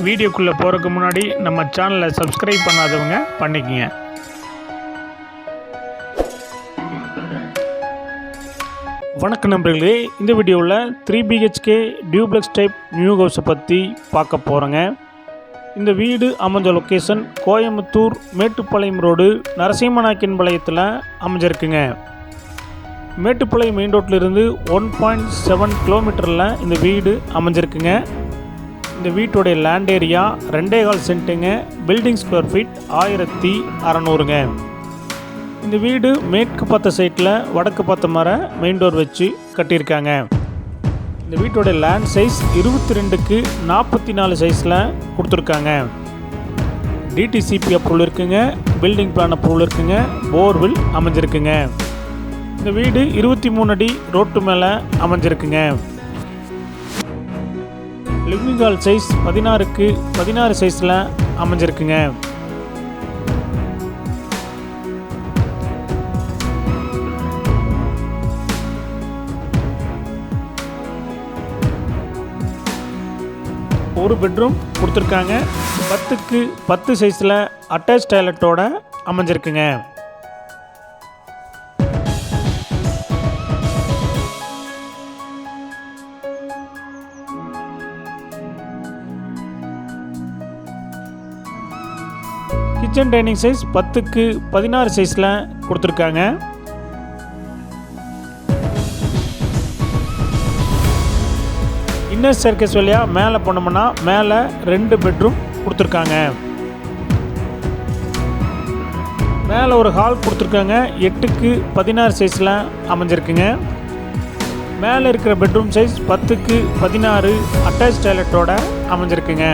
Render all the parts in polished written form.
வீடியோக்குள்ளே போகிறதுக்கு முன்னாடி நம்ம சேனலை சப்ஸ்கிரைப் பண்ணாதவங்க பண்ணிக்கங்க. வணக்கம் நண்பர்களே, இந்த வீடியோவில் 3 BHK டியூப்ளெக்ஸ் டைப் நியூ ஹவுஸை பற்றி பார்க்க போகிறோங்க. இந்த வீடு அமைஞ்ச லொக்கேஷன் கோயம்புத்தூர் மேட்டுப்பாளையம் ரோடு நரசிம்மநாயக்கன்பாளையத்தில் அமைஞ்சிருக்குங்க. மேட்டுப்பாளையம் மெயின் ரோட்டிலிருந்து 1.7 கிலோமீட்டரில் இந்த வீடு அமைஞ்சிருக்குங்க. இந்த வீட்டோடைய லேண்ட் ஏரியா 2.25 சென்ட்டுங்க. பில்டிங் ஸ்கொயர் ஃபீட் 1600ங்க. இந்த வீடு மேற்கு பார்த்த சைட்டில் வடக்கு பார்த்த மாதிரி மெயின் டோர் வச்சு கட்டியிருக்காங்க. இந்த வீட்டோடைய லேண்ட் சைஸ் 22க்கு 44 சைஸில் கொடுத்துருக்காங்க. டிடிசிபி அப்ரூவல் இருக்குங்க, பில்டிங் பிளான் அப்ரூவல் இருக்குங்க, போர்வில் அமைஞ்சிருக்குங்க. இந்த வீடு 23 அடி ரோட்டு மேலே அமைஞ்சிருக்குங்க. லிவிங் ஹால் சைஸ் 16க்கு 16 சைஸில் அமைஞ்சிருக்குங்க. ஒரு பெட்ரூம் கொடுத்துருக்காங்க. 10க்கு 10 சைஸில் அட்டாச் டாய்லெட்டோட அமைஞ்சிருக்குங்க. கிச்சன் டைனிங் சைஸ் 10க்கு 16 சைஸில் கொடுத்துருக்காங்க. இன்னர் ஸ்டேர்கேஸ் வழியாக மேலே போனோம்னா மேலே 2 பெட்ரூம் கொடுத்துருக்காங்க. மேலே ஒரு ஹால் கொடுத்துருக்காங்க. 8க்கு 16 சைஸில் அமைஞ்சிருக்குங்க. மேலே இருக்கிற பெட்ரூம் சைஸ் 10க்கு 16 அட்டாச் டாய்லெட்டோட அமைஞ்சிருக்குங்க.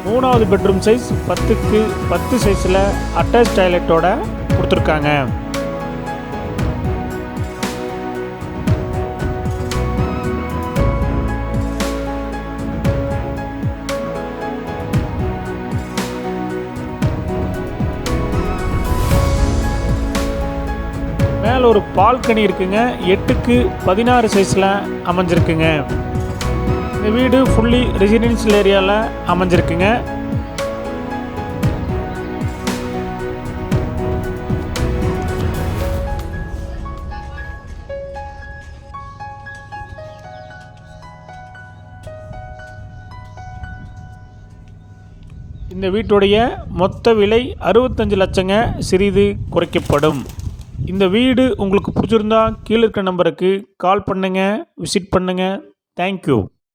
மூணாவது பெட்ரூம் சைஸ் 10க்கு 10 சைஸில் அட்டாச் டாய்லெட்டோட கொடுத்துருக்காங்க. மேலே ஒரு பால்கனி இருக்குங்க. 8க்கு 16 சைஸில் அமைஞ்சிருக்குங்க. இந்த வீடு ஃபுல்லி ரெசிடென்ஷியல் ஏரியாவில் அமைஞ்சிருக்குங்க. இந்த வீட்டுடைய மொத்த விலை 65 லட்சங்க, சிறிது குறைக்கப்படும். இந்த வீடு உங்களுக்கு பிடிச்சிருந்தா கீழே இருக்கிற நம்பருக்கு கால் பண்ணுங்கள், விசிட் பண்ணுங்கள். தேங்க்யூ.